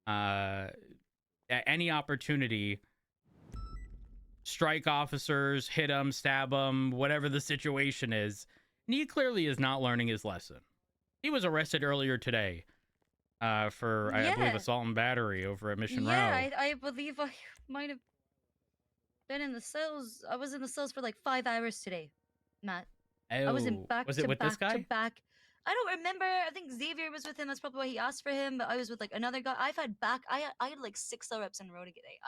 at any opportunity, strike officers, hit them, stab them, whatever the situation is. And he clearly is not learning his lesson. He was arrested earlier today for, I believe, assault and battery over at Mission Row. Yeah, I believe I might have been in the cells. I was in the cells for like 5 hours today, Matt. Oh, I was in back was to it with this back guy? to back. I don't remember. I think Xavier was with him. That's probably why he asked for him. But I was with like another guy. I've had back. I had like 6 reps in a row today.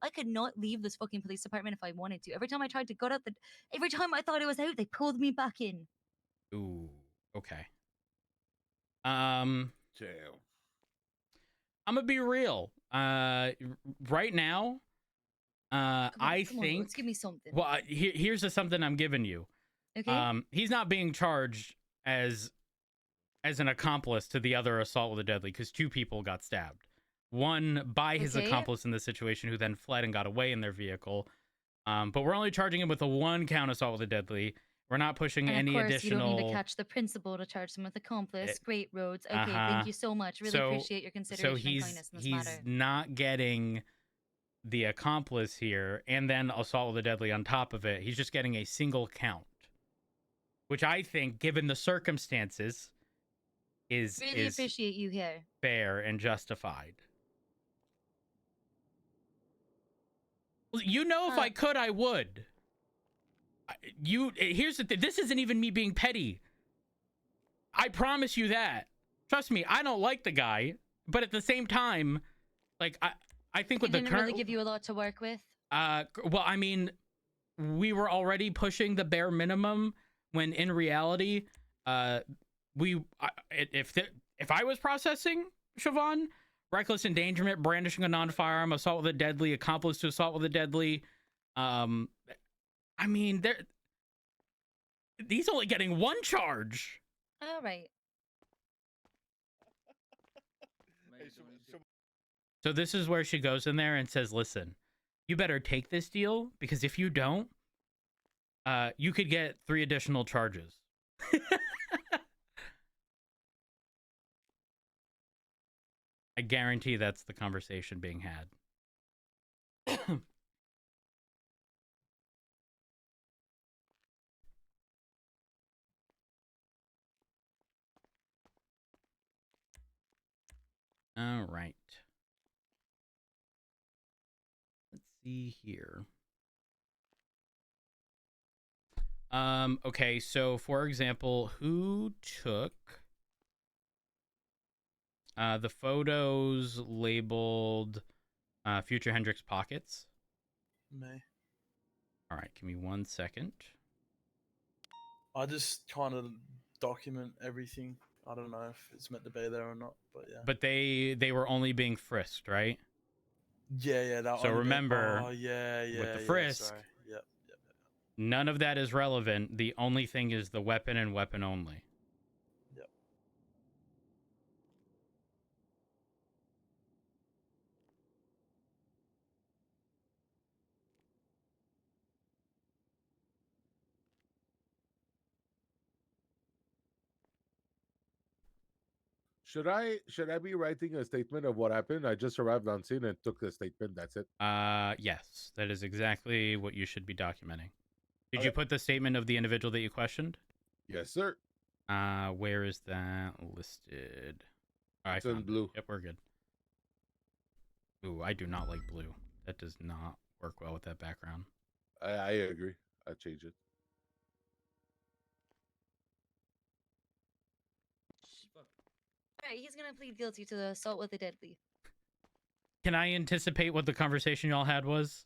I could not leave this fucking police department if I wanted to. Every time I tried to get out every time I thought it was out, they pulled me back in. Ooh, okay. Damn. I'm gonna be real. Right now, I come think. On, let's give me something. Well, here's something I'm giving you. Okay. He's not being charged as an accomplice to the other assault with a deadly because 2 people got stabbed. One by his accomplice in this situation, who then fled and got away in their vehicle. But we're only charging him with a 1 count assault with a deadly. We're not pushing any additional. You don't need to catch the principal to charge him with accomplice. Great, Rhodes. Okay, thank you so much. Really appreciate your consideration and kindness in this matter. He's not getting the accomplice here and then assault with a deadly on top of it. He's just getting a single count, which I think, given the circumstances, is appreciate you here. Fair and justified. Well, you know, if I could, I would. Here's the thing. This isn't even me being petty. I promise you that. Trust me, I don't like the guy, but at the same time, like I think with the current, really give you a lot to work with. Well, I mean, we were already pushing the bare minimum when in reality, if I was processing Siobhan, reckless endangerment, brandishing a non-firearm, assault with a deadly, accomplice to assault with a deadly, I mean, he's only getting 1 charge. All right. So this is where she goes in there and says, listen, you better take this deal, because if you don't, you could get 3 additional charges. I guarantee that's the conversation being had. All right. Let's see here. Okay, so for example, who took the photos labeled Future Hendrix Pockets? Me. All right, give me 1 second. I just kind of document everything. I don't know if it's meant to be there or not, but yeah. But they were only being frisked, right? Yeah, that. So remember, with the frisk, Yep. None of that is relevant. The only thing is the weapon and weapon only. Yep. Should I be writing a statement of what happened? I just arrived on scene and took the statement. That's it. Yes, that is exactly what you should be documenting. Did you put the statement of the individual that you questioned? Yes, sir. Where is that listed? All right, it's in blue. Yep, we're good. Ooh, I do not like blue. That does not work well with that background. I agree. I'll change it. All right, he's gonna plead guilty to the assault with a deadly. Can I anticipate what the conversation y'all had was?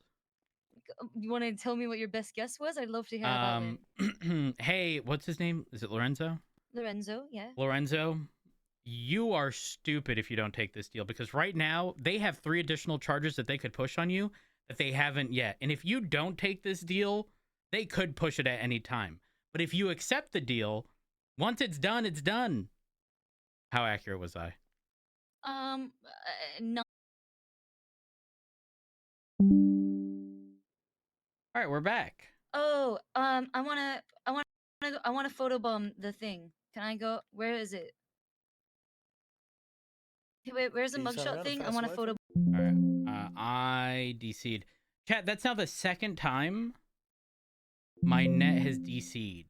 You want to tell me what your best guess was? I'd love to hear about it. Hey, what's his name? Is it Lorenzo? Lorenzo, yeah. Lorenzo, you are stupid if you don't take this deal, because right now they have 3 additional charges that they could push on you that they haven't yet. And if you don't take this deal, they could push it at any time. But if you accept the deal, once it's done, it's done. How accurate was I? No. All right, we're back. Oh, I wanna photobomb the thing. Can I go? Where is it? Hey, wait, where's the Can you turn mugshot around thing? I fast want a away photo. All right. I DC'd. Chat, that's now the second time my net has DC'd.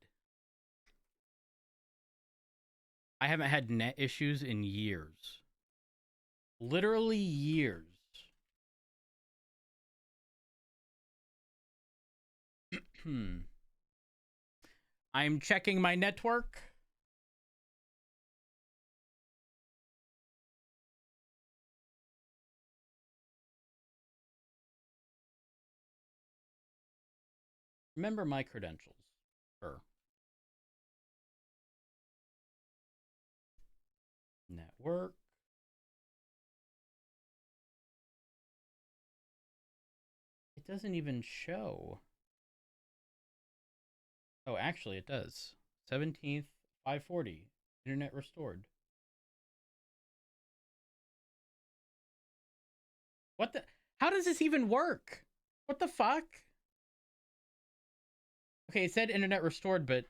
I haven't had net issues in years. Literally years. I'm checking my network. Remember my credentials. Sure. Network. It doesn't even show. Oh, actually it does. 17th, 540. Internet restored. What the? How does this even work? What the fuck? Okay, it said internet restored, but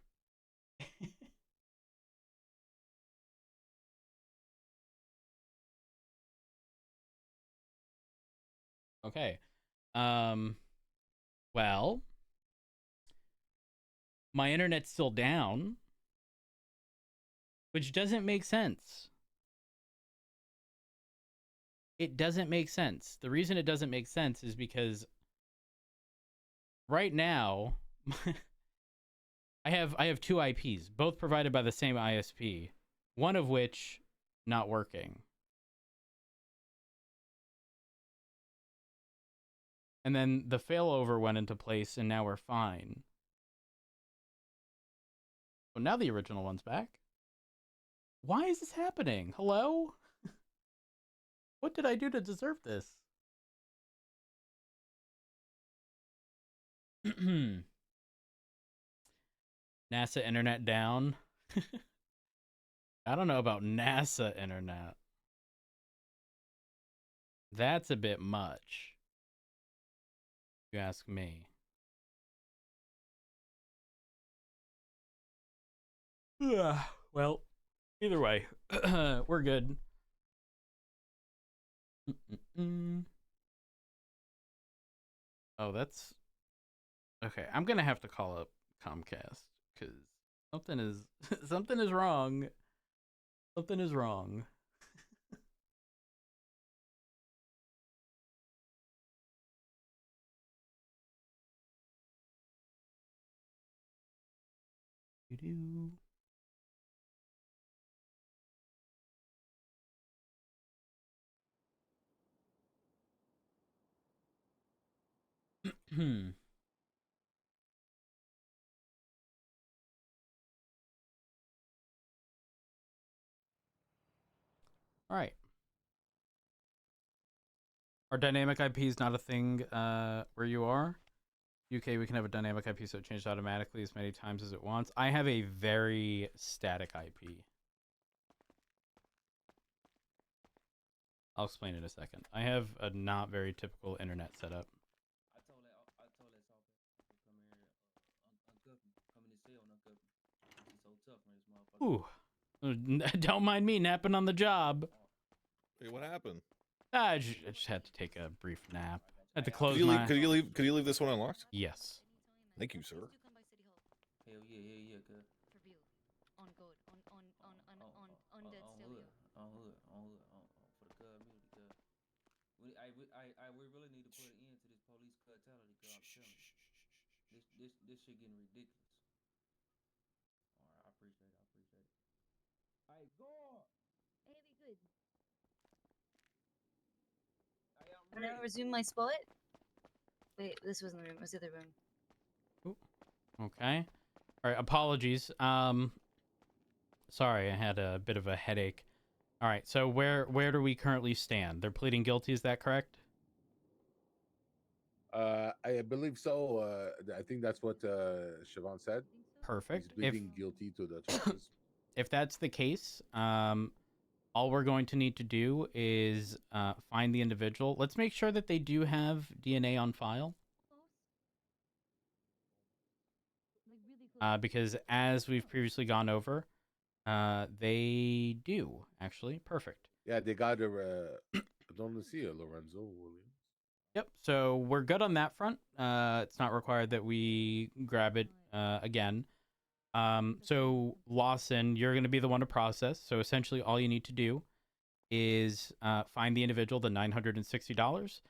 okay. Well, my internet's still down, which doesn't make sense. It doesn't make sense. The reason it doesn't make sense is because right now I have two IPs, both provided by the same ISP, one of which not working. And then the failover went into place and now we're fine. Well, now the original one's back. Why is this happening? Hello? What did I do to deserve this? NASA internet down. I don't know about NASA internet. That's a bit much, if you ask me. Well, either way, we're good. Oh, that's okay. I'm gonna have to call up Comcast because something is something is wrong. Something is wrong. You do. All right. Are dynamic IPs not a thing where you are? UK, we can have a dynamic IP so it changes automatically as many times as it wants. I have a very static IP. I'll explain in a second. I have a not very typical internet setup. I told that South come here, come in the cell, not government. He's so tough on this motherfucker. Ooh. Don't mind me napping on the job. Hey, what happened? I just had to take a brief nap. I had to close Could you, my... could you leave this one unlocked? Yes. Thank you, sir. Hell yeah, good. For real. On good. On dead still, yo. For the cub music, cuz. We really need to put an end to this police brutality, cuz I'm telling you. This shit getting ridiculous. Alright, I appreciate it. Hey, go! Hey, be good. Hey, I'm I'm ready. gonna resume my spot. Wait, this wasn't the room. It was the other room. Okay. All right. Apologies. Sorry, I had a bit of a headache. All right. So where do we currently stand? They're pleading guilty. Is that correct? I believe so. I think that's what Siobhan said. Perfect. He's pleading guilty to the charges. If that's the case, all we're going to need to do is find the individual. Let's make sure that they do have DNA on file. Because as we've previously gone over, they do, actually. Perfect. Yeah, they got a. I don't see it, Lorenzo Williams. Yep. So we're good on that front. It's not required that we grab it again. So Lawson, you're going to be the one to process. So essentially, all you need to do is find the individual the $960.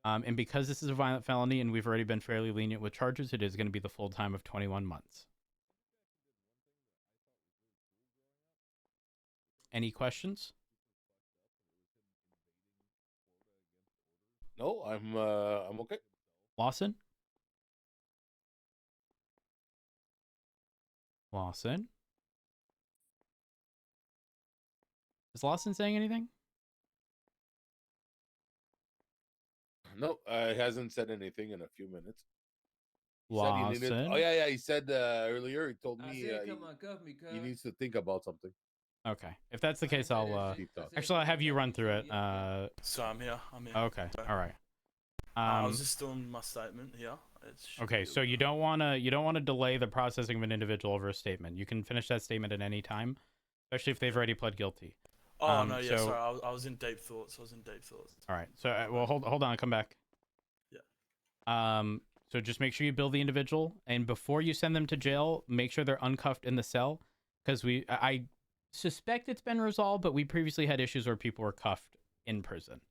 And because this is a violent felony and we've already been fairly lenient with charges, it is going to be the full time of 21 months. Any questions? No, I'm okay. Lawson? Lawson? Is Lawson saying anything? No, he hasn't said anything in a few minutes. He said he needed. Lawson? Oh yeah. He said earlier. He told I me said, come on, cuff me, he cuz. needs to think about something. Okay. If that's the I ain't case, say I'll that shit. Keep I talking. said, actually I'll come have on, you cuff run me, through it. yeah. So I'm here. Okay. Sorry. All right. I was just doing my statement here. Okay, so you don't want to delay the processing of an individual over a statement. You can finish that statement at any time, especially if they've already pled guilty. Oh no, yeah, so- sorry. I was in deep thoughts. All right. So well, hold on, come back. Yeah. So just make sure you bill the individual, and before you send them to jail, make sure they're uncuffed in the cell, because I suspect it's been resolved, but we previously had issues where people were cuffed in prison.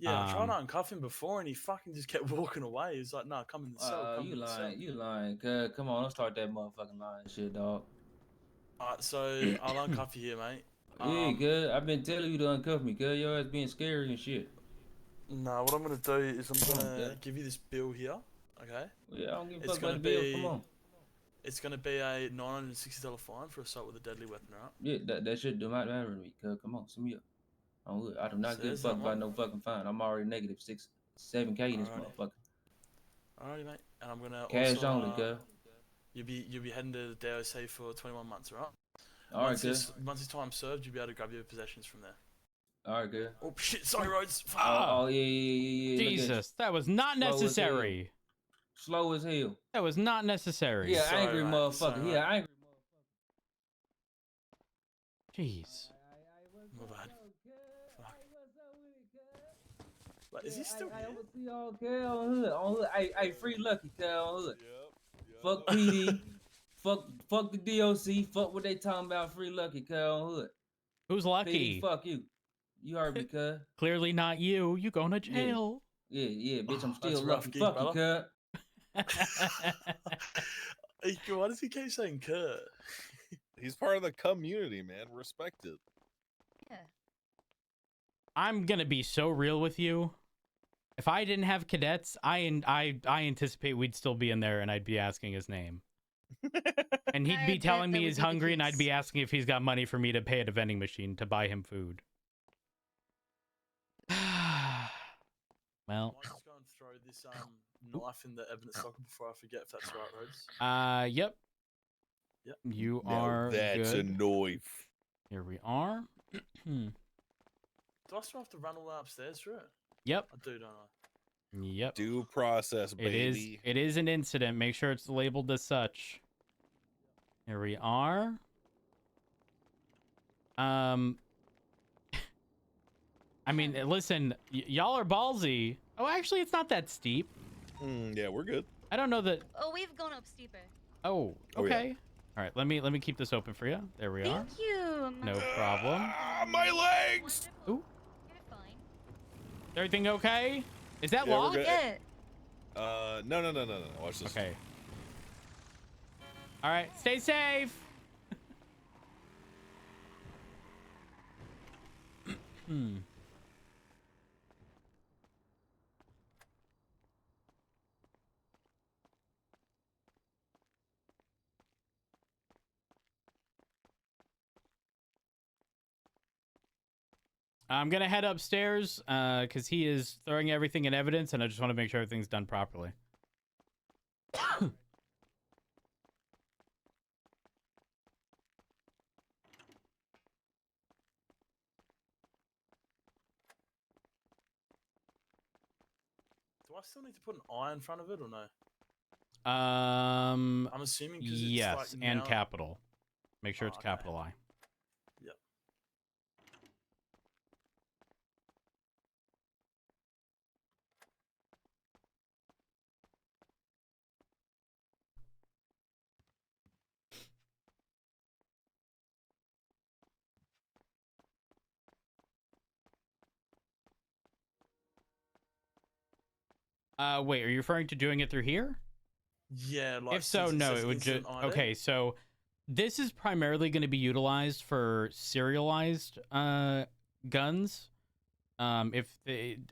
Yeah, I tried to uncuff him before, and he fucking just kept walking away. He was like, "No, come in the cell." Come You in the cell. lying, you lying, cuz. Come on, don't start that motherfucking lying shit, dog. Alright, so I'll uncuff you here, mate. Yeah, cuz. I've been telling you to uncuff me, cuz. Your ass being scary and shit. No, what I'm gonna do is I'm gonna Yeah. give you this bill here. Okay. Yeah, I don't give a It's fuck gonna about the bill. Come be- on. It's gonna be a $960 fine for assault with a deadly weapon, alright? Yeah, that shit do not matter to me, cuz. Come on, send me up. I do not give a Says fuck that about one. no fucking fine. I'm already negative 7K this Alrighty. motherfucker. Alrighty, mate. And I'm gonna Cash also, only, cuz. you'll be heading to the DOC for 21 months, alright? Alright, cuz. Once this time's served, you'll be able to grab your possessions from there. Alright, cuz. Oh shit! Sorry, Rhodes. Fuck. Ah, Oh, yeah. Look at you. Jesus, that was not Slow as necessary. Slow as hell. That was not necessary. Yeah, Sorry, angry mate. motherfucker. Sorry, Yeah, mate. angry Jeez. My bad. Fuck. Like, is he still I here? will see y'all, cuz, on hood. On hood. Hey, free Lucky, cuz, on hood. Yep. Fuck PD. fuck the DOC. Fuck what they talking about. Free Lucky, cuz, on hood. Who's lucky? PD, fuck you. You heard me, cuz. Clearly not you. You going to jail. Yeah, bitch, I'm Oh, that's still rough lucky. gig, Fuck you, brother. cuz. Why does he keep saying Kurt? He's part of the community, man. Respect it. Yeah. I'm gonna be so real with you. If I didn't have cadets, I anticipate we'd still be in there, and I'd be asking his name, and he'd I be bet telling that me would he's be the hungry, and I'd be case. asking if he's got money for me to pay at a vending machine to buy him food. Well, I might just go and throw this knife in the evidence socket before I forget, if that's right, Rhodes. yep. Yep. You Now are that's good. a knife. Here we are. Do I still have to run all the way upstairs through it? Yep. I do, don't I? Yep. Due process, baby. It is an incident. Make sure it's labeled as such. Here we are. I mean, listen, y'all are ballsy. Oh, actually, it's not that steep. Yeah, we're good. I don't know that. Oh, we've gone up steeper. Oh, Oh, yeah. okay. All right, let me keep this open for you. There we are. Thank you. No problem. Ah, my legs. Wonderful. Ooh. You're fine. Is everything okay? Is that Yeah, we're locked? good. Yeah. No. Watch this. Okay. All right, stay safe. I'm gonna head upstairs because he is throwing everything in evidence, and I just want to make sure everything's done properly. Do I still need to put an I in front of it or no? I'm assuming because yes, it's like and now... capital. Make sure Oh, it's okay. capital I. Yep. Wait, are you referring to doing it through here? Yeah, like If so, since no, says it would just incident ID. okay. So this is primarily going to be utilized for serialized guns. If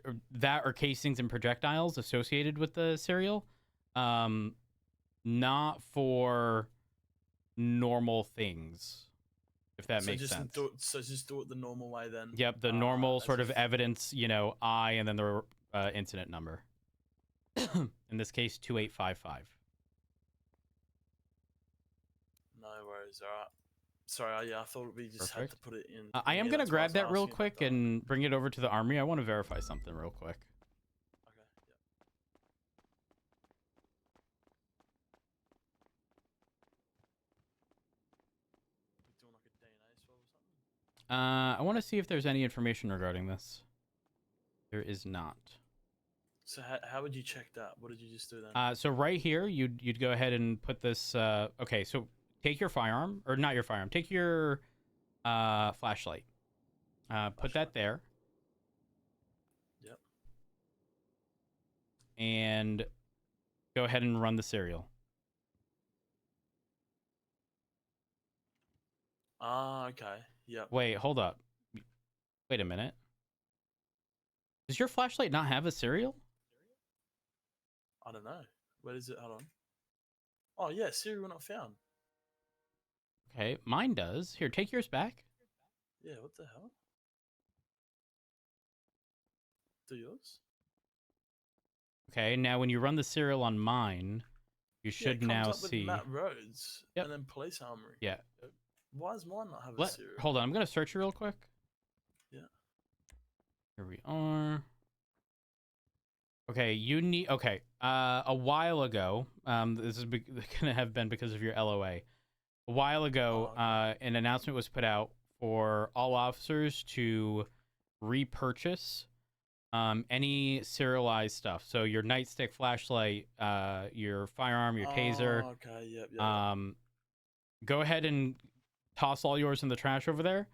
or that or casings and projectiles associated with the serial, not for normal things. If that So makes just sense. just do it the normal way then. Yep, the normal as sort of if- evidence, I and then the incident number. In this case, 2855. No worries. All right. Sorry. Yeah, I thought we just had to Perfect. put it in. I am here, gonna that's why I grab was that real asking about quick that. and bring it over to the army. I want to verify something real quick. Okay. Yeah. We doing like a DNA swab or something? I want to see if there's any information regarding this. There is not. So how would you check that? What did you just do then? So right here, you'd go ahead and put this. Okay, so take your firearm, or not your firearm. Take your flashlight. Put that Flashlight. there. Yep. And go ahead and run the serial. Ah, okay. Yep. Wait, hold up. Wait a minute. Does your flashlight not have a serial? I don't know. Where is it? Hold on. Oh yeah, serial not found. Okay, mine does. Here, take yours back. Yeah, what the hell? Do yours? Okay, now when you run the serial on mine, you should yeah, it comes now up with see. Matt Rhodes Yep. and then police armory. Yeah. Why does mine not have a serial? Hold on, I'm gonna search it real quick. Yeah. Here we are. Okay, you need. Okay, a while ago, this is gonna have been because of your LOA. A while ago, Oh, okay. an announcement was put out for all officers to repurchase any serialized stuff. So your nightstick, flashlight, your firearm, your taser. Oh, okay. Yep. Yeah. Go ahead and toss all yours in the trash over there,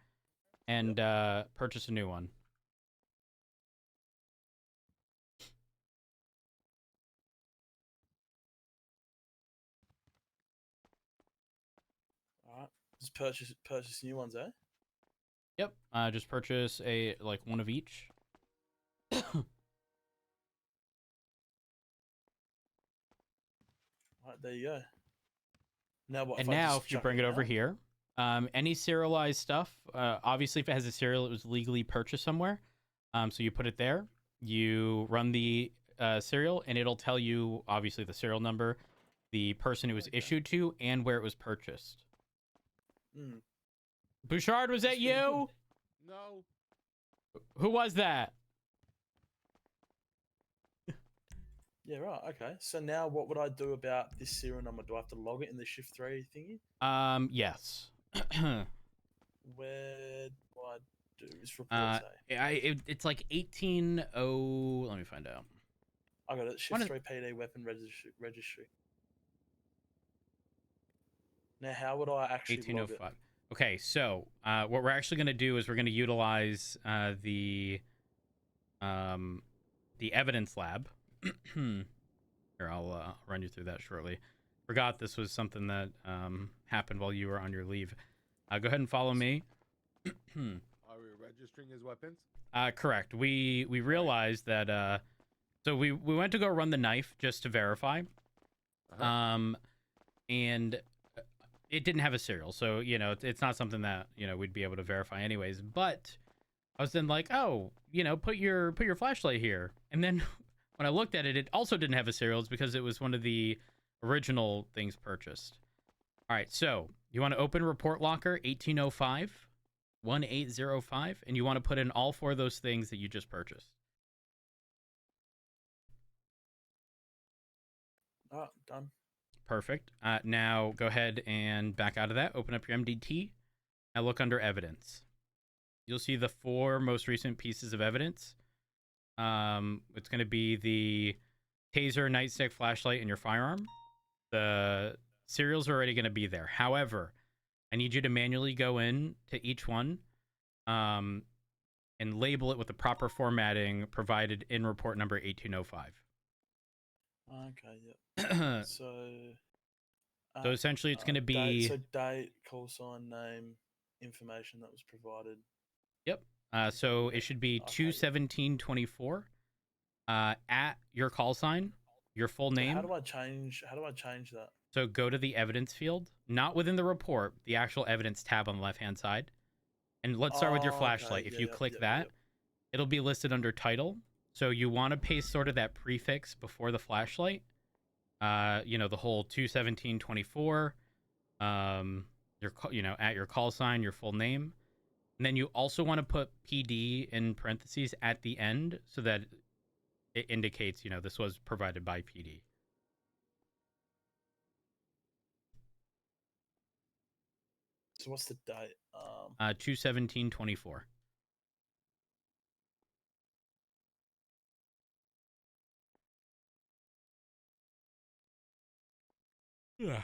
and purchase a new one. All right. Just purchase new ones, eh? Yep. Just purchase one of each. Right, there you go. Now what? And I now, just if you chuck bring it over out? here, any serialized stuff, obviously, if it has a serial, it was legally purchased somewhere. So you put it there, you run the serial, and it'll tell you, obviously, the serial number, the person it was Okay. issued to, and where it was purchased. Mm. Bouchard, was that That's pretty you? No. Who was that? Yeah, right. Okay. So now what would I do about this serial number? Do I have to log it in the shift 3 thingy? Yes. Where do I do this report say? It's like 18. Let me find out. I got it. What Shift is- 3 payday weapon registry. Now, how would I actually log it? 1805. Okay, so what we're actually going to do is we're going to utilize the evidence lab. Here, I'll run you through that shortly. Forgot this was something that happened while you were on your leave. Go ahead and follow me. Are we registering his weapons? Correct. We realized that. So we went to go run the knife just to verify. Uh-huh. And it didn't have a serial, so it's not something that we'd be able to verify anyways. But I was then like, oh, put your flashlight here, and then when I looked at it, it also didn't have a serial. It's because it was one of the original things purchased. All right, so you want to open report locker 1805, and you want to put in all four of those things that you just purchased. All right, done. Perfect. Now go ahead and back out of that. Open up your MDT. Now look under evidence. You'll see the four most recent pieces of evidence. It's going to be the taser, nightstick, flashlight, and your firearm. The serials are already going to be there. However, I need you to manually go in to each one and label it with the proper formatting provided in report number 1805. Okay, yeah. So. So essentially, it's going to Date, be so date, call sign, name, information that was provided. yep. So it should be Okay, yeah. 21724 at your call sign, your full So name. how do I change that? So go to the evidence field, not within the report, the actual evidence tab on the left-hand side. And let's start with your Oh, flashlight. okay, If yeah, you yep, click yep, that, yep. it'll be listed under title. So you want to paste sort of that prefix before the flashlight. The whole 21724, at your call sign, your full name. And then you also want to put PD in parentheses at the end so that it indicates, this was provided by PD. So what's the date? 21724. Yeah.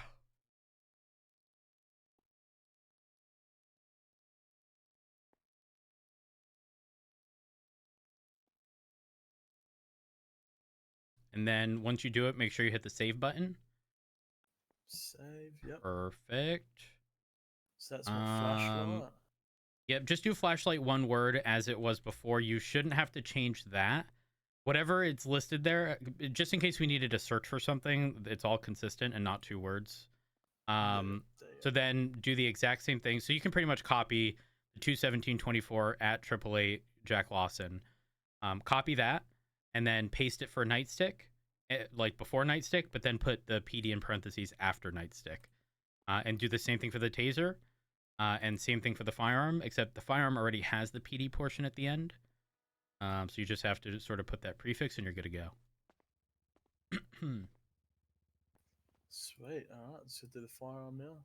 And then once you do it, make sure you hit the save button. Save, yep. Perfect. So that's my flashlight. Yep, just do flashlight one word as it was before. You shouldn't have to change that. Whatever it's listed there, just in case we needed to search for something, it's all consistent and not 2 words. So then do the exact same thing. So you can pretty much copy the 21724 at 888 Jack Lawson. Copy that and then paste it for Nightstick, like before Nightstick, but then put the PD in parentheses after Nightstick. And do the same thing for the taser. And same thing for the firearm, except the firearm already has the PD portion at the end. So you just have to sort of put that prefix and you're good to go. Sweet. All right, so do the firearm now.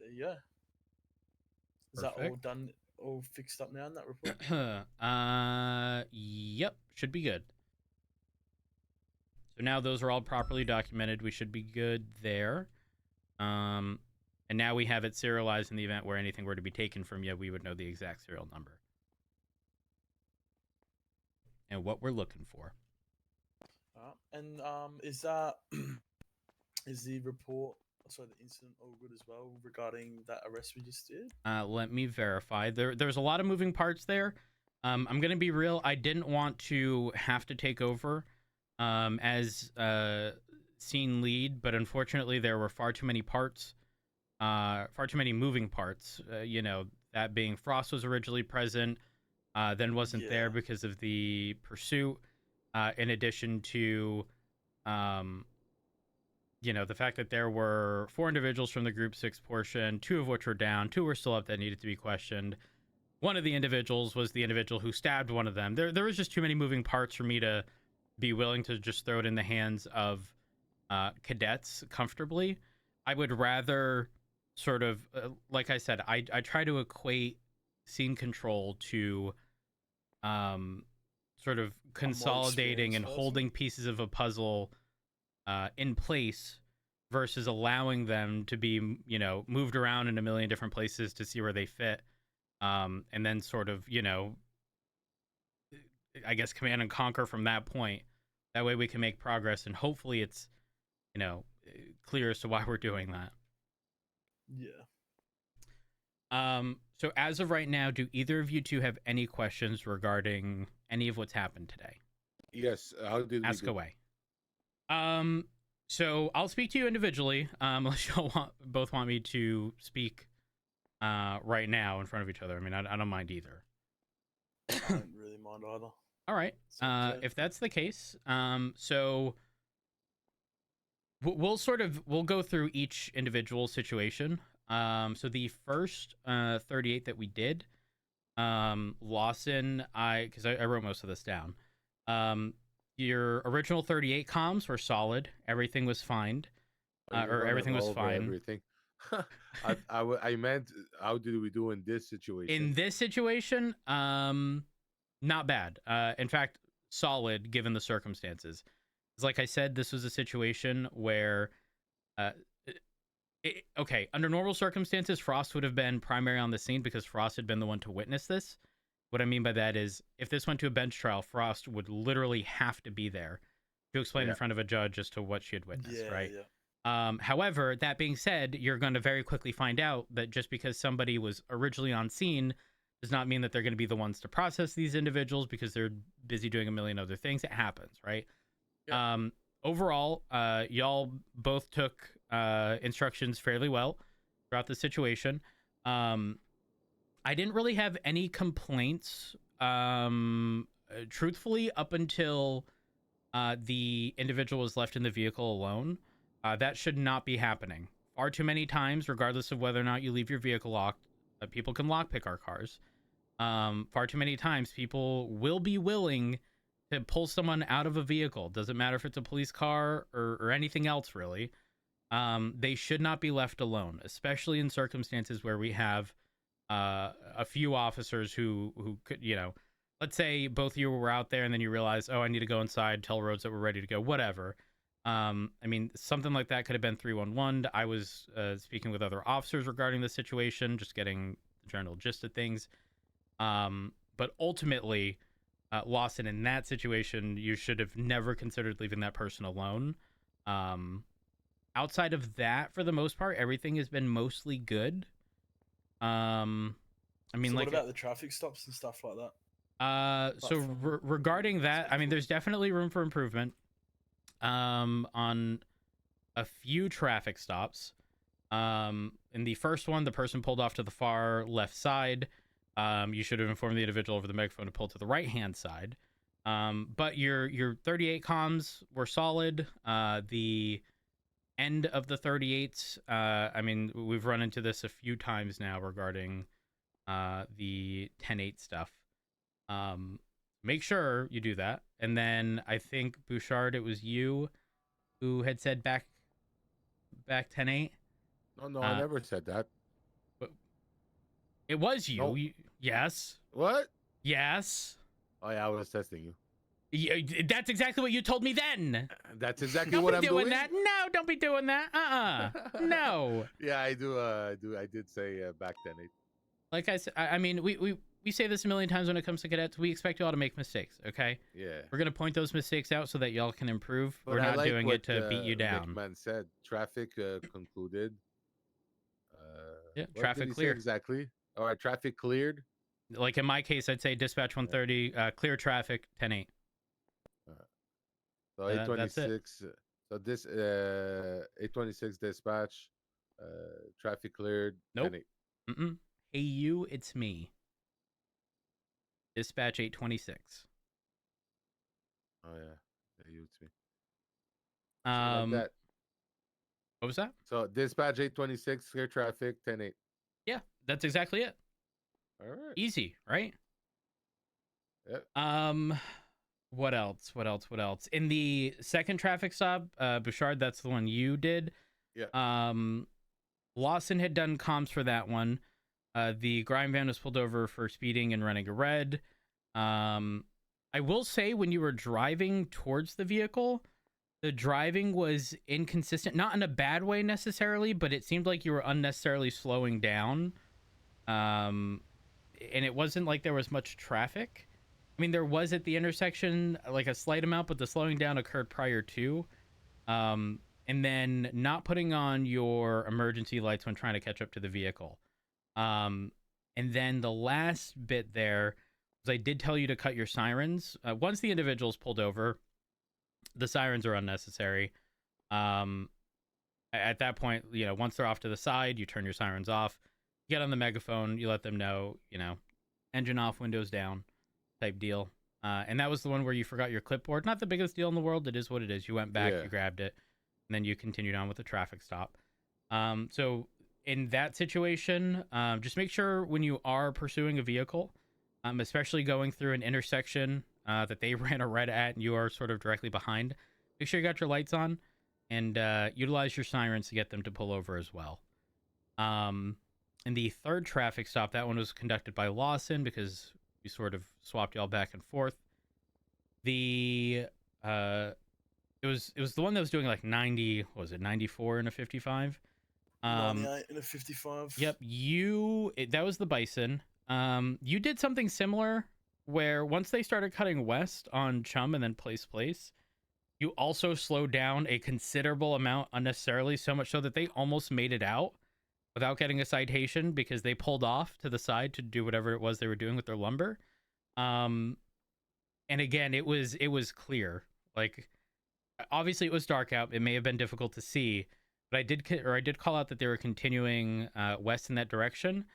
There you go. Is that all Perfect. done? All fixed up now in that report? Yep, should be good. So now those are all properly documented. We should be good there. And now we have it serialized in the event where anything were to be taken from you, we would know the exact serial number and what we're looking for. And is that is the report, sorry, the incident all good as well regarding that arrest we just did? Let me verify. There's a lot of moving parts there. I'm gonna be real. I didn't want to have to take over as scene lead, but unfortunately there were far too many parts, far too many moving parts. That being Frost was originally present, then wasn't there because of the pursuit. In addition to, the fact that there were 4 individuals from the Group 6 portion, 2 of which were down, 2 were still up that needed to be questioned. One of the individuals was the individual who stabbed one of them. There was just too many moving parts for me to be willing to just throw it in the hands of cadets comfortably. I would rather sort of, like I said, I try to equate scene control to sort of consolidating and holding pieces of a puzzle in place versus allowing them to be, moved around in a million different places to see where they fit. And then sort of, I guess command and conquer from that point. That way we can make progress and hopefully it's, clear as to why we're doing that. Yeah. So as of right now, do either of you two have any questions regarding any of what's happened today? Yes. How did Ask we do? away. So I'll speak to you individually, unless you both want me to speak right now in front of each other. I mean, I don't mind either. I don't really mind either. All right. If that's the case, so we'll go through each individual situation. So the first 38 that we did, Lawson, because I wrote most of this down. Your original 38 comms were solid. Everything was fine. Or everything was fine. Everything. I meant, how did we do in this situation? In this situation, not bad. In fact, solid given the circumstances. Like I said, this was a situation where, okay, under normal circumstances, Frost would have been primary on the scene because Frost had been the one to witness this. What I mean by that is, if this went to a bench trial, Frost would literally have to be there to explain in Yeah. front of a judge as to what she had witnessed, Yeah, right? yeah. However, that being said, you're going to very quickly find out that just because somebody was originally on scene does not mean that they're going to be the ones to process these individuals because they're busy doing a million other things. It happens, right? Yeah. Overall, y'all both took instructions fairly well throughout the situation. I didn't really have any complaints, truthfully, up until the individual was left in the vehicle alone. That should not be happening. Far too many times, regardless of whether or not you leave your vehicle locked, people can lockpick our cars. Far too many times, people will be willing to pull someone out of a vehicle. Doesn't matter if it's a police car or anything else, really. They should not be left alone, especially in circumstances where we have a few officers who could, let's say both of you were out there and then you realize, oh, I need to go inside, tell roads that we're ready to go, whatever. I mean, something like that could have been 311. I was speaking with other officers regarding the situation, just getting the general gist of things. But ultimately, Lawson, in that situation, you should have never considered leaving that person alone. Outside of that, for the most part, everything has been mostly good. I mean, So like, what about the traffic stops and stuff like that? so regarding that, I mean, there's definitely room for improvement. On a few traffic stops. In the first one, the person pulled off to the far left side. You should have informed the individual over the megaphone to pull to the right hand side. But your 38 comms were solid. The end of the 38s, I mean, we've run into this a few times now regarding the 10.8 stuff. Make sure you do that. And then I think, Bouchard, it was you who had said back 10.8. No, I never said that. It was you. No. Yes. What? Yes. Oh yeah, I was testing you. That's exactly what you told me then. That's exactly Don't what be I'm doing doing. that. No, don't be doing that. No. Yeah, I do. I did say back then. Like I said, I mean, we say this a million times when it comes to cadets. We expect y'all to make mistakes, okay? Yeah. We're going to point those mistakes out so that y'all can improve. But We're I not like doing what, it to beat you down. Man said traffic concluded. Yeah, What traffic did he say clear. exactly. All right, traffic cleared. Like in my case, I'd say dispatch 130, clear traffic 10.8. So That's it. 826. So this 826 dispatch. Traffic cleared. Nope. 10-8. Mm-mm. Hey, you, it's me. Dispatch 826. Oh yeah, you it's me. Like that. What was that? So dispatch 826 clear traffic 10-8. Yeah, that's exactly it. All right. Easy, right? Yep. What else? In the second traffic stop, Bouchard, that's the one you did. Yeah. Lawson had done comms for that one. The grime van was pulled over for speeding and running a red. I will say, when you were driving towards the vehicle, the driving was inconsistent, not in a bad way necessarily, but it seemed like you were unnecessarily slowing down. And it wasn't like there was much traffic. I mean, there was at the intersection, like a slight amount, but the slowing down occurred prior to. And then not putting on your emergency lights when trying to catch up to the vehicle. And then the last bit there was, I did tell you to cut your sirens. Once the individual's pulled over, the sirens are unnecessary. At that point, once they're off to the side, you turn your sirens off. You get on the megaphone, you let them know, engine off, windows down type deal. And that was the one where you forgot your clipboard. Not the biggest deal in the world. It is what it is. You went back, Yeah. you grabbed it, and then you continued on with the traffic stop. So in that situation, just make sure when you are pursuing a vehicle, especially going through an intersection that they ran a red at and you are sort of directly behind, make sure you got your lights on and utilize your sirens to get them to pull over as well. In the third traffic stop, that one was conducted by Lawson because we sort of swapped y'all back and forth. It was the one that was doing like 90, what was it, 94 and a 55? 98 and a 55. Yep, that was the Bison. You did something similar where once they started cutting west on Chum and then Place, you also slowed down a considerable amount unnecessarily, so much so that they almost made it out without getting a citation because they pulled off to the side to do whatever it was they were doing with their lumber. And again, it was clear. Like, obviously it was dark out. It may have been difficult to see, but I did call out that they were continuing west in that direction.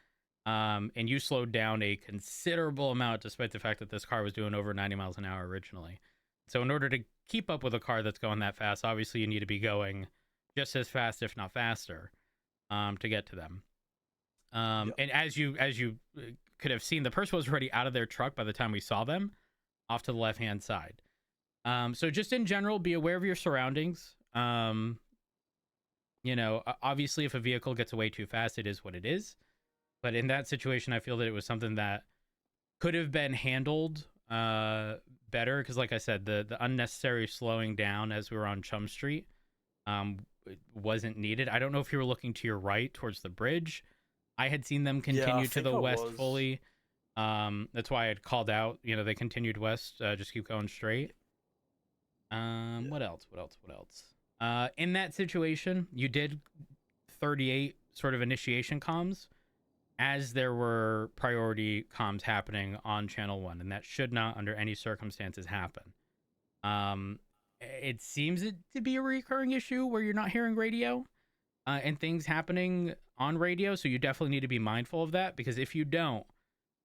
And you slowed down a considerable amount despite the fact that this car was doing over 90 miles an hour originally. So in order to keep up with a car that's going that fast, obviously you need to be going just as fast, if not faster, to get to them. And as you could have seen, the person was already out of their truck by the time we saw them off to the left-hand side. So just in general, be aware of your surroundings. You know, obviously if a vehicle gets away too fast, it is what it is. But in that situation, I feel that it was something that could have been handled better. Because like I said, the unnecessary slowing down as we were on Chum Street wasn't needed. I don't know if you were looking to your right towards the bridge. I had seen them continue to the west fully. That's why I had called out, you know, they continued west, just keep going straight. What else? In that situation, you did 38 sort of initiation comms as there were priority comms happening on channel 1, and that should not under any circumstances happen. It seems to be a recurring issue where you're not hearing radio and things happening on radio, so you definitely need to be mindful of that, because if you don't,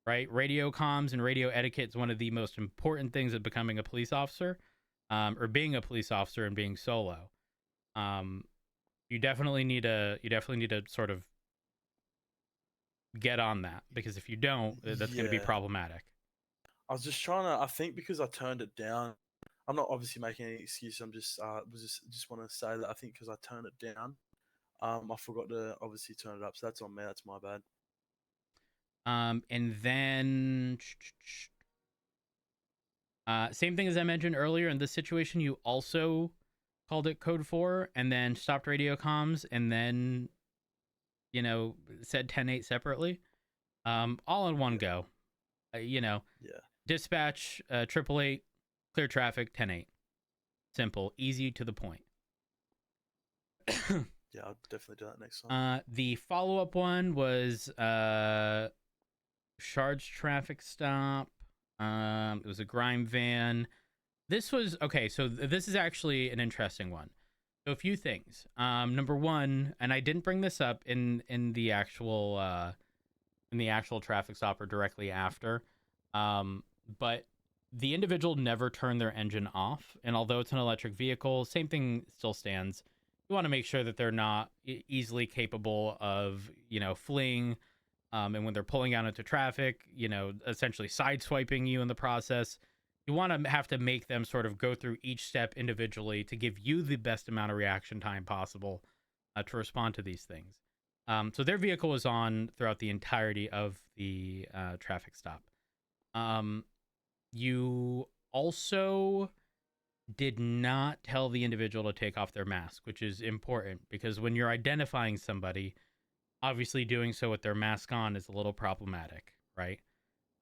right, radio comms and radio etiquette is one of the most important things of becoming a police officer, or being a police officer and being solo. You definitely need to sort of get on that, because if you don't, that's going to be problematic. I was just trying to. I think because I turned it down. I'm not obviously making any excuse. I'm just just want to say that I think because I turned it down, I forgot to obviously turn it up. So that's on me. That's my bad. And then same thing as I mentioned earlier, in this situation, you also called it code 4 and then stopped radio comms and then, you know, said 10-8 separately, all in one go. You know, dispatch 888, clear traffic 10-8. Simple, easy, to the point. Yeah, I'll definitely do that next time. The follow-up one was Shards traffic stop. It was a grime van. This was okay. So this is actually an interesting one. So a few things. Number one, and I didn't bring this up in the actual traffic stop or directly after, but the individual never turned their engine off. And although it's an electric vehicle, same thing still stands. You want to make sure that they're not easily capable of, you know, fleeing. And when they're pulling out into traffic, you know, essentially sideswiping you in the process, you want to have to make them sort of go through each step individually to give you the best amount of reaction time possible to respond to these things. So their vehicle was on throughout the entirety of the traffic stop. You also did not tell the individual to take off their mask, which is important because when you're identifying somebody, obviously doing so with their mask on is a little problematic, right?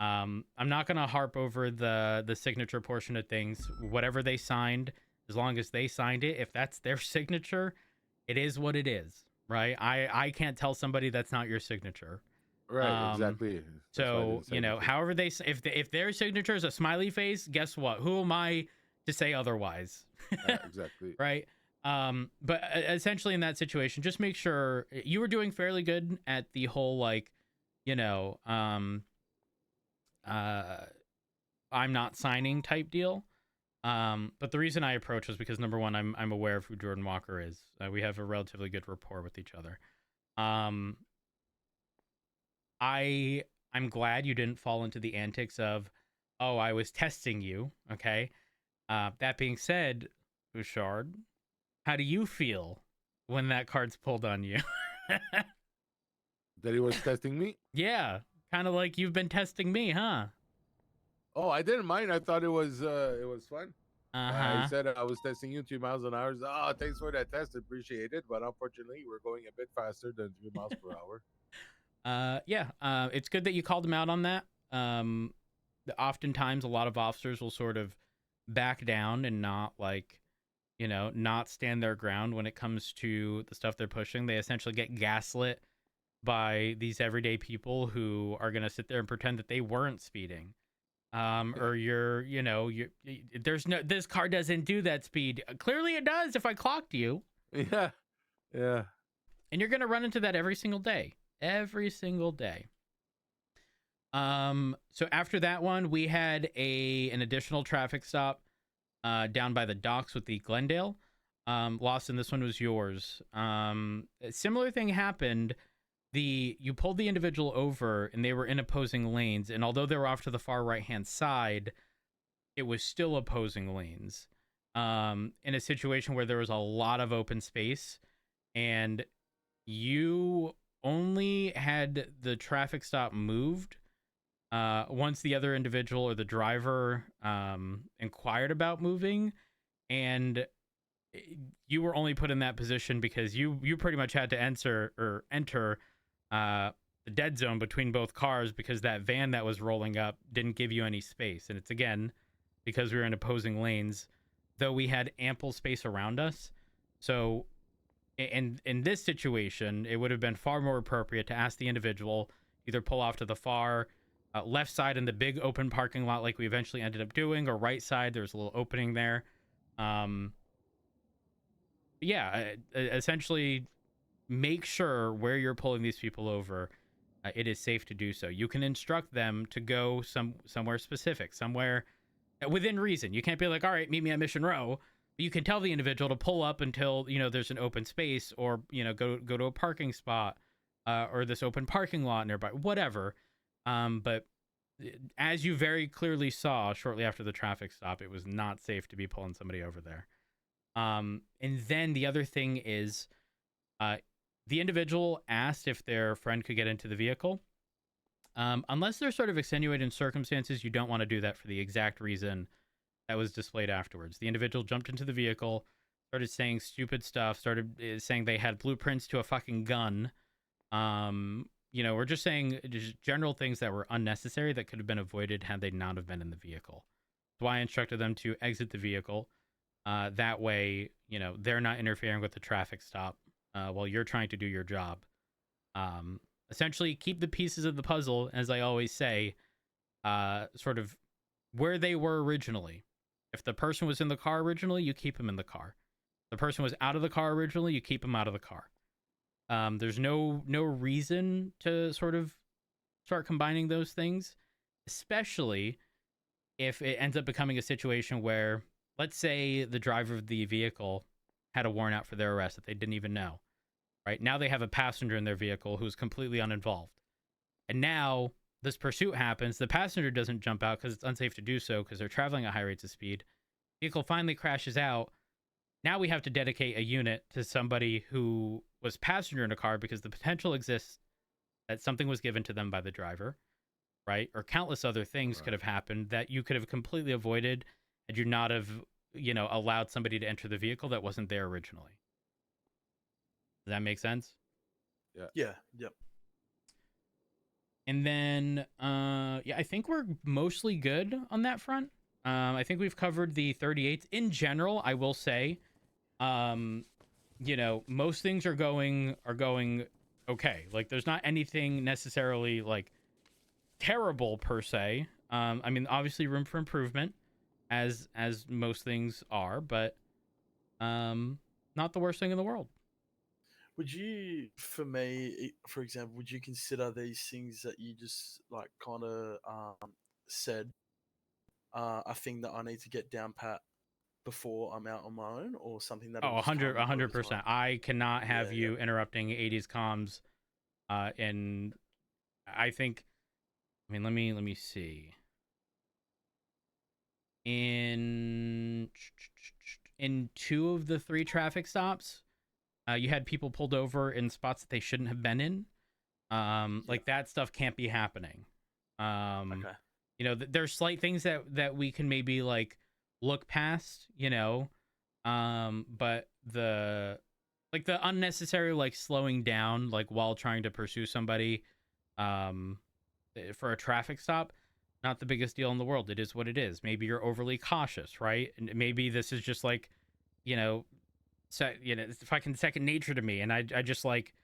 I'm not going to harp over the signature portion of things. Whatever they signed, as long as they signed it, if that's their signature, it is what it is, right? I can't tell somebody that's not your signature. Right, exactly. So, you know, however if their signature is a smiley face, guess what? Who am I to say otherwise? Exactly. Right? But essentially in that situation, just make sure you were doing fairly good at the whole, like, you know, I'm not signing type deal. But the reason I approach was because number one, I'm aware of who Jordan Walker is. We have a relatively good rapport with each other. I'm glad you didn't fall into the antics of, oh, I was testing you. Okay. That being said, Bouchard, how do you feel when that card's pulled on you? That he was testing me? Yeah, kind of like you've been testing me, huh? Oh, I didn't mind. I thought it was fun. Uh-huh. I said I was testing you 3 miles an hour. Oh, thanks for that test. Appreciate it. But unfortunately, we're going a bit faster than 3 miles per hour. It's good that you called them out on that. Oftentimes a lot of officers will sort of back down and not not stand their ground when it comes to the stuff they're pushing. They essentially get gaslit by these everyday people who are going to sit there and pretend that they weren't speeding. Or this car doesn't do that speed. Clearly it does if I clocked you. Yeah. Yeah. And you're going to run into that every single day. Every single day. So after that one, we had an additional traffic stop down by the docks with the Glendale. Lawson, this one was yours. A similar thing happened. You pulled the individual over and they were in opposing lanes, and although they were off to the far right hand side, it was still opposing lanes. In a situation where there was a lot of open space, and you only had the traffic stop moved once the other individual or the driver inquired about moving, and you were only put in that position because you pretty much had to enter the dead zone between both cars, because that van that was rolling up didn't give you any space. And it's, again, because we were in opposing lanes, though we had ample space around us. So in this situation, it would have been far more appropriate to ask the individual either pull off to the far left side in the big open parking lot like we eventually ended up doing, or right side. There's a little opening there. Essentially make sure where you're pulling these people over, it is safe to do so. You can instruct them to go somewhere specific, somewhere within reason. You can't be like, all right, meet me at Mission Row. But you can tell the individual to pull up until, there's an open space, or, go to a parking spot, or this open parking lot nearby, whatever. But as you very clearly saw shortly after the traffic stop, it was not safe to be pulling somebody over there. And then the other thing is, the individual asked if their friend could get into the vehicle. Unless there's sort of extenuating circumstances, you don't want to do that for the exact reason that was displayed afterwards. The individual jumped into the vehicle, started saying stupid stuff, started saying they had blueprints to a fucking gun. We're just saying just general things that were unnecessary that could have been avoided had they not have been in the vehicle. So I instructed them to exit the vehicle. That way, they're not interfering with the traffic stop while you're trying to do your job. Essentially, keep the pieces of the puzzle, as I always say, sort of where they were originally. If the person was in the car originally, you keep them in the car. If the person was out of the car originally, you keep them out of the car. There's no reason to sort of start combining those things, especially if it ends up becoming a situation where, let's say the driver of the vehicle had a warrant out for their arrest that they didn't even know. Right now they have a passenger in their vehicle who's completely uninvolved. And now this pursuit happens. The passenger doesn't jump out because it's unsafe to do so because they're traveling at high rates of speed. Vehicle finally crashes out. Now we have to dedicate a unit to somebody who was passenger in a car because the potential exists that something was given to them by the driver, right? Or countless other things could have happened that you could have completely avoided had you not have, allowed somebody to enter the vehicle that wasn't there originally. Does that make sense? Yeah. Yep. And then, I think we're mostly good on that front. I think we've covered the 38s in general. I will say, most things are going okay. Like, there's not anything necessarily like terrible per se. Obviously room for improvement, as most things are, but not the worst thing in the world. Would you, for example, would you consider these things that you just like kind of said a thing that I need to get down pat before I'm out on my own, or something that? 100%. I cannot have you interrupting 80s comms. And I think, let me see. In 2 of the 3 traffic stops, you had people pulled over in spots that they shouldn't have been in. Like, that stuff can't be happening. Okay. There's slight things that we can maybe like look past, but the unnecessary like slowing down like while trying to pursue somebody, For a traffic stop, not the biggest deal in the world. It is what it is. Maybe you're overly cautious, right? And maybe this is just like, you know, it's fucking second nature to me, and I just like,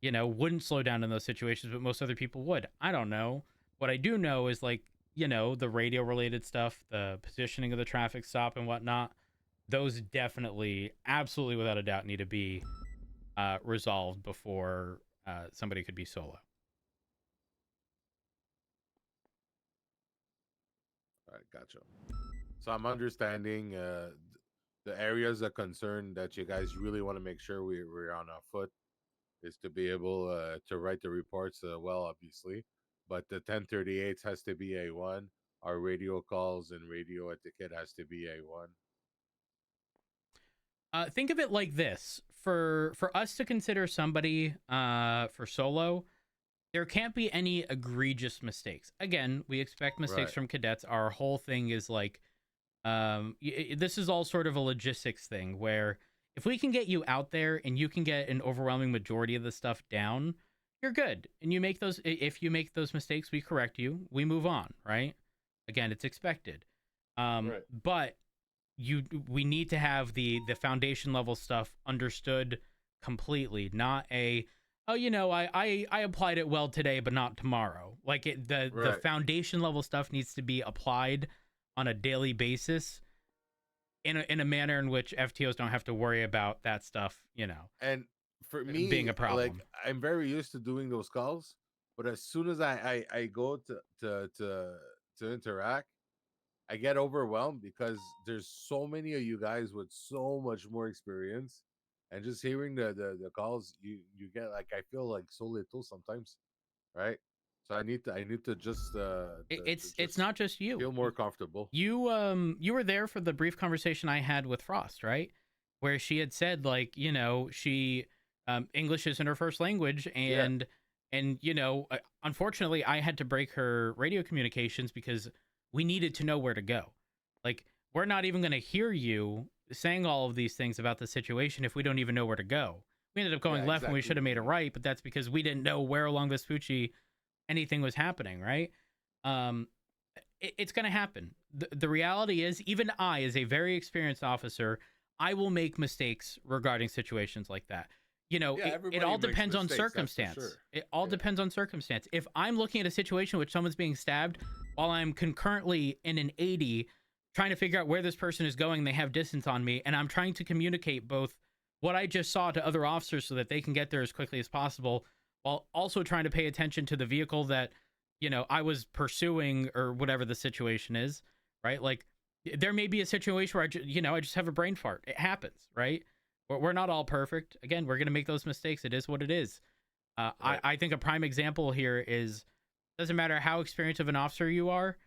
wouldn't slow down in those situations, but most other people would. I don't know. What I do know is like, the radio related stuff, the positioning of the traffic stop and whatnot. Those definitely, absolutely, without a doubt, need to be resolved before somebody could be solo. All right, gotcha. So I'm understanding the areas of concern that you guys really want to make sure we're on our foot is to be able to write the reports well, obviously, but the 1038 has to be A1. Our radio calls and radio etiquette has to be A1. Think of it like this: for us to consider somebody for solo, there can't be any egregious mistakes. Again, we expect mistakes Right. from cadets. Our whole thing is like, this is all sort of a logistics thing where if we can get you out there and you can get an overwhelming majority of the stuff down, you're good. And if you make those mistakes, we correct you, we move on, right? Again, it's expected. Right. But we need to have the foundation level stuff understood completely, not a, oh, I applied it well today but not tomorrow. Like the Right. foundation level stuff needs to be applied on a daily basis in a manner in which FTOs don't have to worry about that stuff, And for me, being a problem. like I'm very used to doing those calls, but as soon as I go to interact, I get overwhelmed because there's so many of you guys with so much more experience, and just hearing the calls, you get like I feel like so little sometimes, right? So I need to just It's just not just you. feel more comfortable. You were there for the brief conversation I had with Frost, right? Where she had said like, she English isn't her first language, and unfortunately I had to break her radio communications because we needed to know where to go. Like, we're not even going to hear you saying all of these things about the situation if we don't even know where to go. We ended up going Yeah, left when we should have made a exactly. right, but that's because we didn't know where along this Vespucci anything was happening, right? It's going to happen. The reality is, even I, as a very experienced officer, I will make mistakes regarding situations like that. Yeah, it everybody all makes depends on mistakes, that's for circumstance. sure. It all Yeah. depends on circumstance. If I'm looking at a situation in which someone's being stabbed while I'm concurrently in an 80 trying to figure out where this person is going, they have distance on me, and I'm trying to communicate both what I just saw to other officers so that they can get there as quickly as possible, while also trying to pay attention to the vehicle that, I was pursuing or whatever the situation is, right? Like, there may be a situation where I just have a brain fart. It happens, right? We're not all perfect. Again, we're going to make those mistakes. It is what it is. Right. I think a prime example here is, doesn't matter how experienced of an officer you are,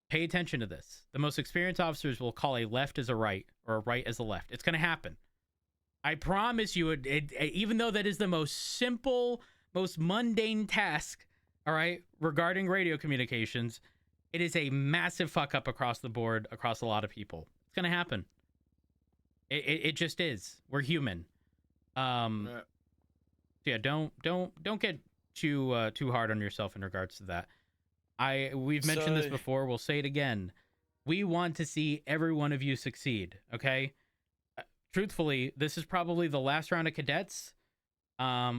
pay attention to this. The most experienced officers will call a left as a right or a right as a left. It's going to happen. I promise you, even though that is the most simple, most mundane task, all right, regarding radio communications, it is a massive fuck up across the board, across a lot of people. It's going to happen. It just is. We're human. Yeah. Yeah, don't get too hard on yourself in regards to that. We've mentioned this So- before. We'll say it again. We want to see every one of you succeed. Okay. Truthfully, this is probably the last round of cadets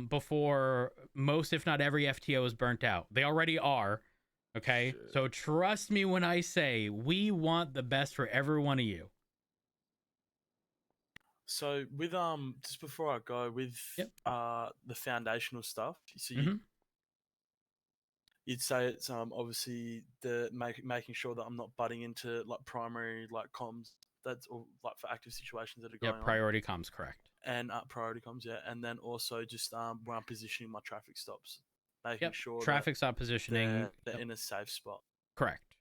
before most, if not every, FTO is burnt out. They already are. Okay. Shit. So trust me when I say we want the best for every one of you. So with just before I go with Yep. the foundational stuff, so Mhm. you'd say it's obviously the making sure that I'm not butting into like primary like comms, that's all like for active situations that are Yeah, going on, priority comms, correct. and priority comms, yeah, and then also just when I'm positioning my traffic stops, making Yep. sure Traffic stop that positioning. they're Yep. in a safe spot. Correct.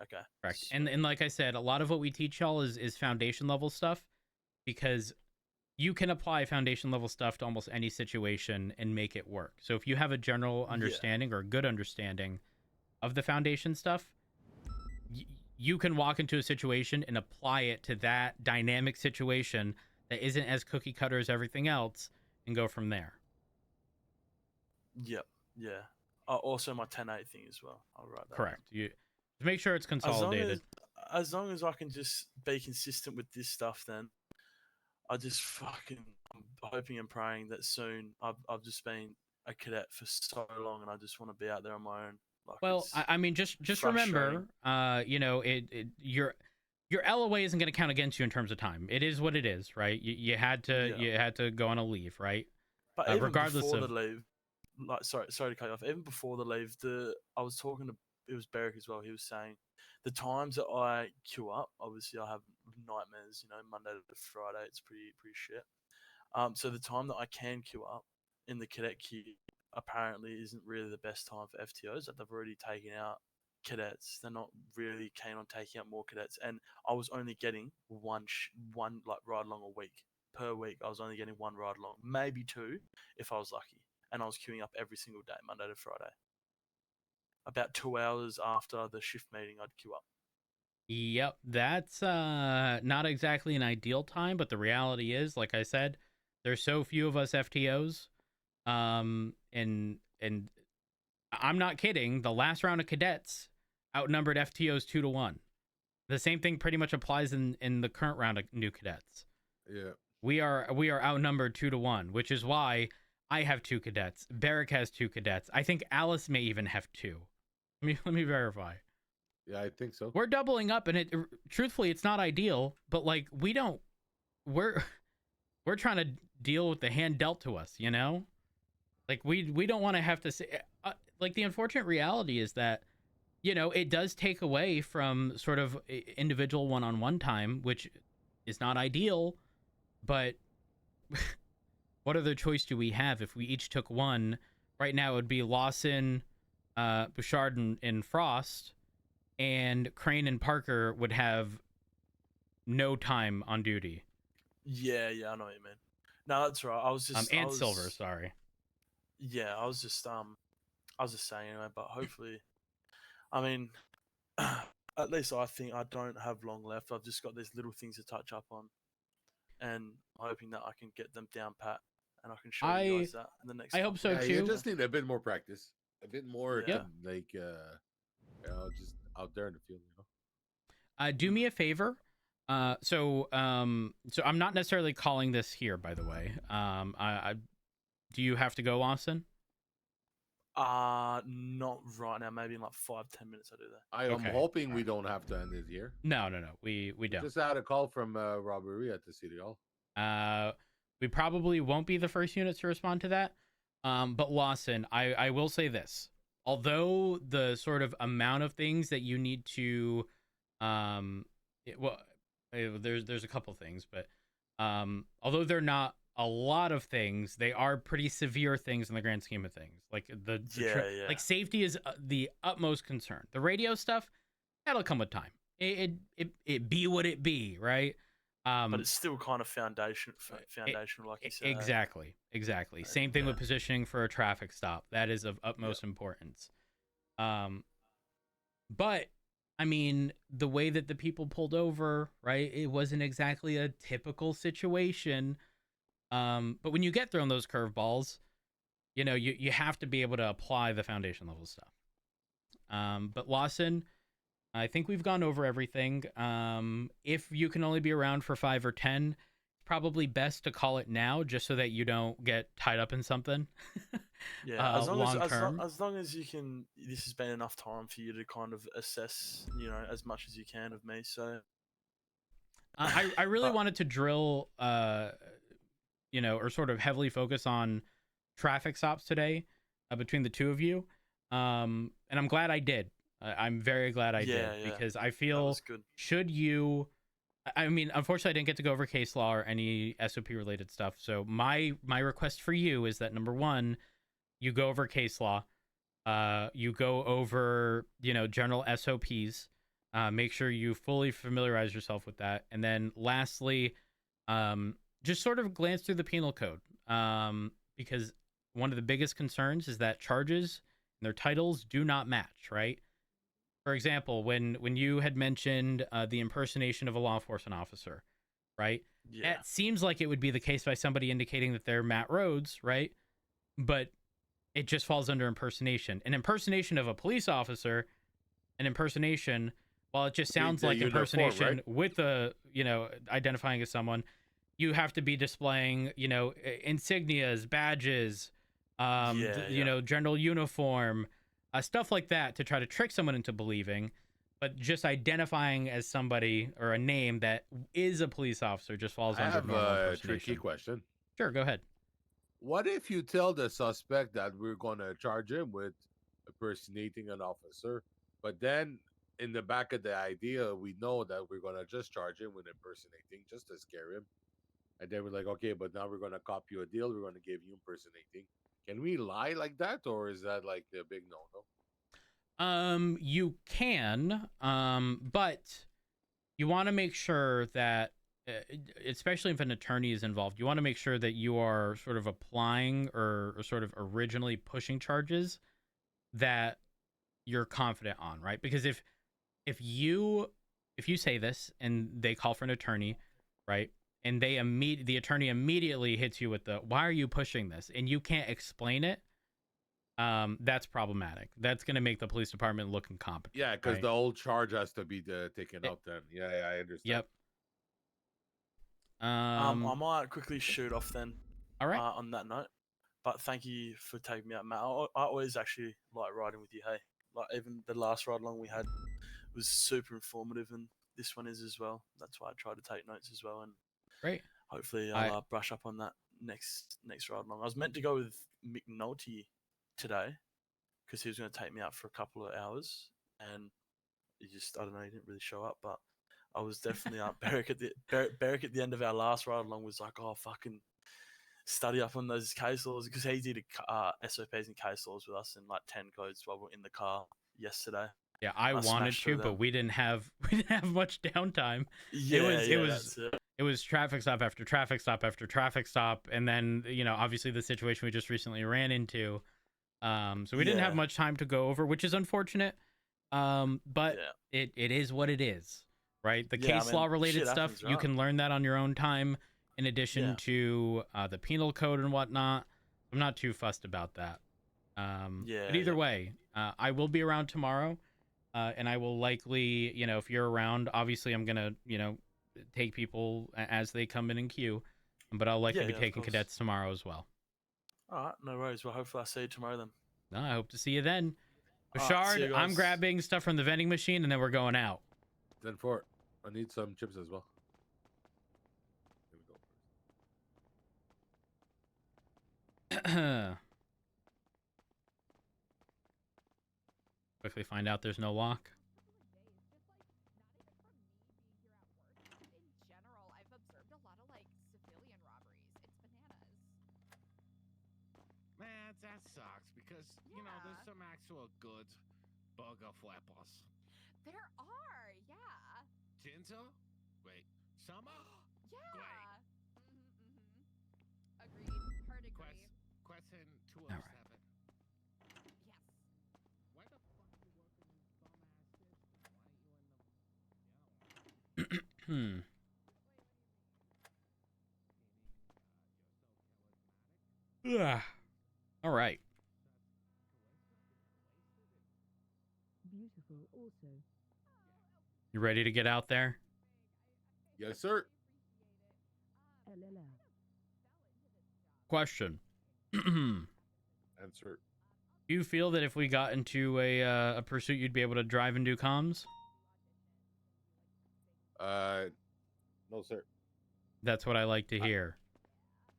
Okay, Correct. sweet. And like I said, a lot of what we teach y'all is foundation level stuff, because you can apply foundation level stuff to almost any situation and make it work. So if you have a general understanding or a good understanding of the foundation stuff, you can walk into a situation and apply it to that dynamic situation that isn't as cookie cutter as everything else and go from there. Yep. Yeah. Also my 10-8 thing as well. I'll write that. Correct. You make sure it's Down. consolidated. As long as I can just be consistent with this stuff, then I just fucking I'm hoping and praying that soon. I've just been a cadet for so long, and I just want to be out there on my own. Like, Well, I mean, just remember, you know, your LOA isn't going to count against you in terms of time. It is what it is, right? You had to go on a leave, right? But even regardless before of the leave, like sorry to cut you off. Even before the leave, I was talking to it was Beric as well. He was saying the times that I queue up, obviously I have nightmares. You know, Monday to Friday, it's pretty shit. So the time that I can queue up in the cadet queue apparently isn't really the best time for FTOs. That they've already taken out cadets. They're not really keen on taking out more cadets. And I was only getting one like ride along a week. Per week, I was only getting one ride along, maybe two if I was lucky. And I was queuing up every single day, Monday to Friday. About 2 hours after the shift meeting, I'd queue up. Yep, that's not exactly an ideal time, but the reality is, like I said, there's so few of us FTOs, and I'm not kidding. The last round of cadets outnumbered FTOs 2-1. The same thing pretty much applies in the current round of new cadets. Yeah, we are outnumbered 2-1, which is why I have 2 cadets. Beric has 2 cadets. I think Alice may even have 2. Let me verify. yeah, I think so. We're doubling up, and truthfully, it's not ideal, but like we're trying to deal with the hand dealt to us, you know? Like we don't want to have to say, like the unfortunate reality is that, you know, it does take away from sort of individual one-on-one time, which is not ideal, but what other choice do we have if we each took one? Right now it would be Lawson, Bouchard, and Frost, and Crane and Parker would have no time on duty. Yeah, I know what you mean. No, that's right. I was just and Silver, sorry. Yeah, I was just saying anyway, but hopefully, I mean, at least I think I don't have long left. I've just got these little things to touch up on, and I'm hoping that I can get them down pat, and I can show you guys that in the next. I hope so too. You just need a bit more practice, a bit more, Yeah. like, you know, just out there in the field, you know. Do me a favor. So I'm not necessarily calling this here, by the way. Do you have to go, Lawson? Not right now. Maybe in like 5-10 minutes I do that. I'm hoping we don't have to end it here. No. We don't. Just had a call from Robbery at the City Hall. We probably won't be the first units to respond to that. But Lawson, I will say this. Although the sort of amount of things that you need to, there's a couple things, but although they're not a lot of things, they are pretty severe things in the grand scheme of things. Like like safety is the utmost concern. The radio stuff, that'll come with time. It be what it be, right? But it's still kind of foundational, like you said. Exactly. Same thing with positioning for a traffic stop. That is of utmost importance. But I mean, the way that the people pulled over, right? It wasn't exactly a typical situation. But when you get thrown those curveballs, you know, you have to be able to apply the foundation level stuff. But Lawson, I think we've gone over everything. If you can only be around for 5 or 10, it's probably best to call it now, just so that you don't get tied up in something. Yeah, as long as you can. This has been enough time for you to kind of assess, you know, as much as you can of me. So, I really wanted to drill, you know, or sort of heavily focus on traffic stops today between the two of you, and I'm glad I did. I'm very glad I did, because I feel should you. I mean, unfortunately, I didn't get to go over case law or any SOP related stuff. So my request for you is that, number one, you go over case law, you go over, you know, general SOPs, make sure you fully familiarize yourself with that, and then lastly, just sort of glance through the penal code, because one of the biggest concerns is that charges and their titles do not match, right? For example, when you had mentioned the impersonation of a law enforcement officer, right? Yeah. It seems like it would be the case by somebody indicating that they're Matt Rhodes, right? But it just falls under impersonation. An impersonation of a police officer, an impersonation, while it just sounds the like uniform, impersonation right? with a, identifying as someone, you have to be displaying, insignias, badges, Yeah. general uniform, stuff like that to try to trick someone into believing. But just identifying as somebody or a name that is a police officer just falls I under have normal a impersonation. tricky question. Sure, go ahead. What if you tell the suspect that we're gonna charge him with impersonating an officer, but then in the back of the idea, we know that we're gonna just charge him with impersonating just to scare him, and then we're like, okay, but now we're gonna cop you a deal. We're gonna give you impersonating. Can we lie like that, or is that like the big no-no? You can, but you want to make sure that, especially if an attorney is involved, you want to make sure that you are sort of applying or sort of originally pushing charges that you're confident on, right? Because if you say this and they call for an attorney, right? And the attorney immediately hits you with the, why are you pushing this? And you can't explain it. That's problematic. That's going to make the police department look incompetent. Yeah, because right? the old charge has to be taken It- out. Then, yeah, I understand. Yep. I might quickly shoot off then. All right. On that note, but thank you for taking me out, Matt. I always actually like riding with you. Hey, like even the last ride along we had was super informative, and this one is as well. That's why I try to take notes as well, and Great. hopefully I'll brush up on that next ride along. I was meant to go with McNulty today because he was going to take me out for a couple of hours, and he just, I don't know, he didn't really show up. But I was definitely up. Beric at the end of our last ride along was like, oh, fucking study up on those case laws, because he did SOPs and case laws with us in like 10 codes while we were in the car yesterday. Yeah, I wanted smashed to, through but them. we didn't have much downtime. Yeah, It was traffic stop after traffic stop after traffic stop, and then obviously the situation we just recently ran into. So we didn't have Yeah. much time to go over, which is unfortunate. But Yeah. it is what it is, right? The Yeah, I case mean, law related shit stuff, happens, you right? can learn that on your own time, in addition Yeah. to the penal code and whatnot. I'm not too fussed about that. But either Yeah. way, I will be around tomorrow, and I will likely, if you're around, obviously I'm gonna, take people as they come in queue, but I'll likely be Yeah, of taking course. cadets tomorrow as well. All right, no worries. Well, hopefully I'll see you tomorrow then. No, I hope to see you then. All right, see Bashard, you I'm guys. grabbing stuff from the vending machine, and then we're going out. Then for I need some chips as well. Here we go. Quickly find out there's no lock. In general, I've observed a lot of like civilian robberies. It's bananas. Man, that sucks because, there's some actual good burger flappers. There are, yeah. Ginger? Wait, summer? Yeah. Great. Agreed. Hard agree. Question 207. All right. Yes. Why the fuck you working, you dumbass bitch? Why ain't you in the... Ugh. All right. Beautiful also. You ready to get out there? Yes, sir. LLR. Question. Do Answer. you feel that if we got into a pursuit, you'd be able to drive and do comms? No, sir. That's what I like to hear.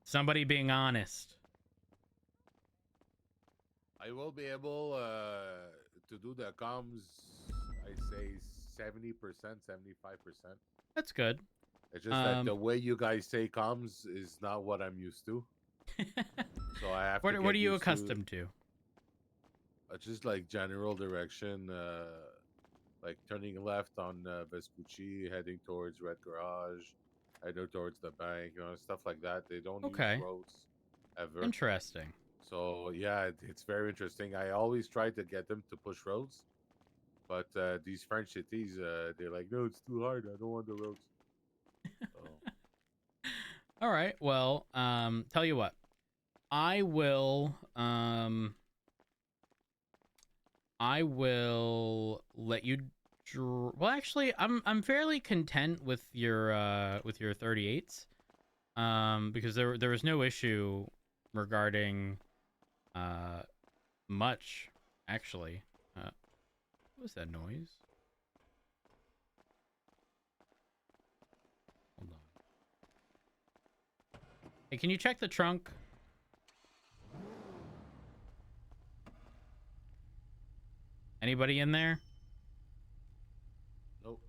Somebody being honest. I will be able to do the comms. I say 70%, 75%. That's good. It's just that the way you guys say comms is not what I'm used to. So I have to. What are you accustomed to? Just like general direction, like turning left on Vespucci, heading towards Red Garage, heading towards the bank, stuff like that. They don't Okay. use roads ever. Interesting. So yeah, it's very interesting. I always try to get them to push roads, but these French cities, they're like, no, it's too hard. I don't want the roads. So, All right. Well, tell you what. I will I will let you. Well, actually, I'm fairly content with your 38s, because there was no issue regarding much actually. What was that noise? Hold on. Hey, can you check the trunk? Anybody in there? Nope.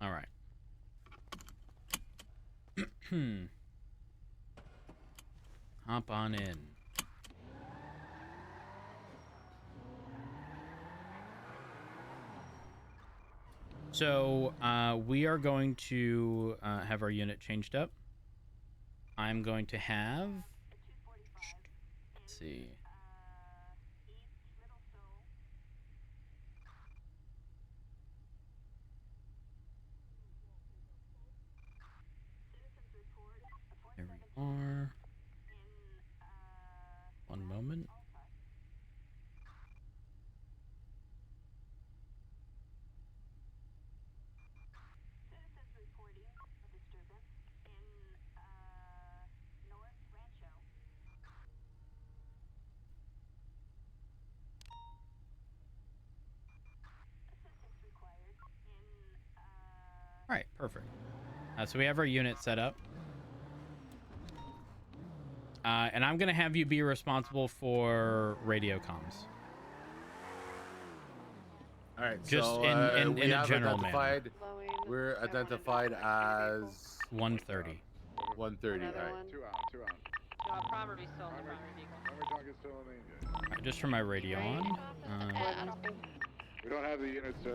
All right. Hop on in. So we are going to have our unit changed up. I'm going to have. Let's see. There we are. One moment. All right, perfect. So we have our unit set up. And I'm going to have you be responsible for radio comms. All right. Just so, in we a have general manner. identified. We're identified as 130. 130. All right. 2 out. Primary still in the primary vehicle. Primary target is still in the engine. All right, just for my radio on. We don't have the units to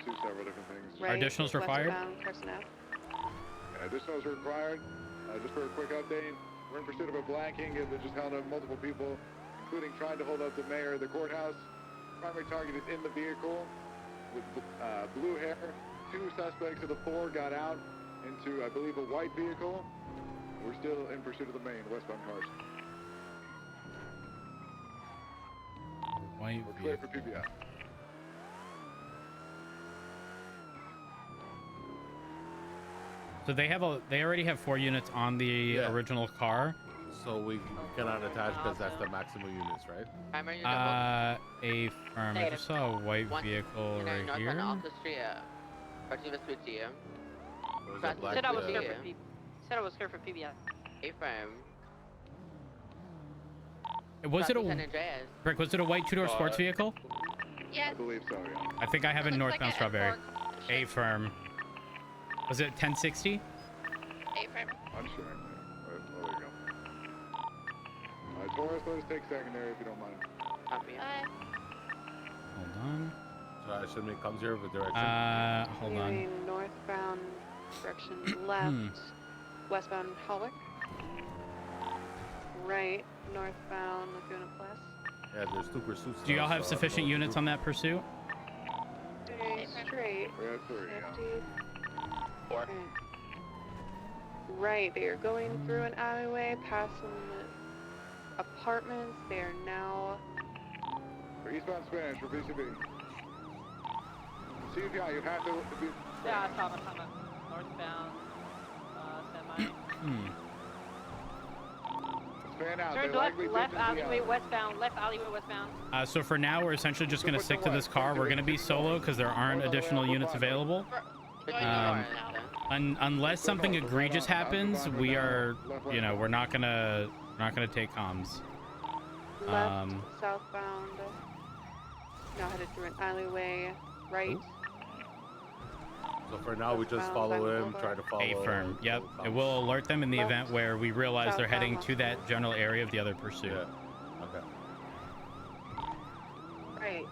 do several different things. Are additionals required? Yeah, additionals are required. Just for a quick update, we're in pursuit of a blanking that just held up multiple people, including trying to hold up the mayor of the courthouse. Primary target is in the vehicle with blue hair. 2 suspects of the 4 got out into, I believe, a white vehicle. We're still in pursuit of the main westbound cars. White We're clear for PBI. So they already have 4 units on the original car. So we cannot attach because that's the maximum units, right? A firm. I just saw a white vehicle right here. Said I was clear for PBI. Said I was clear for PBI. Was it a Rick? Was it a white 2-door sports vehicle? Yes. I believe so, yeah. I think I have it northbound Strawberry. A firm. Was it 1060? I'm sure. Oh, there you go. Taurus, let us take secondary if you don't mind. Hold on. So I should make comes here with direction. Hold on. Northbound direction left, westbound Holwick. Right, northbound Laguna Plus. Yeah, there's 2 pursuits. Do y'all have sufficient units on that pursuit? Straight. We have 3, yeah. 4. Right, they are going through an alleyway, past some apartments. They are now... For eastbound Spanish, for BCB. CPI, you have to be... Yeah, I saw him. Northbound, semi. Fan out. Turn left alleyway westbound. Left alleyway westbound. So for now, we're essentially just going to stick to this car. We're going to be solo because there aren't additional units available. Unless something egregious happens, we are, we're not gonna take comms. Left, southbound. Now headed through an alleyway. Right. So for now, we just follow him, try to follow. A firm. Yep. It will alert them in the event where we realize they're heading to that general area of the other pursuit. Yeah. Okay. Right.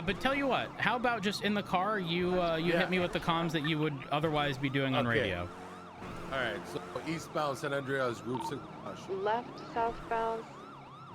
But tell you what, how about just in the car, you hit me with the comms that you would otherwise be doing on radio. All right, so eastbound San Andreas Group 6. Left, southbound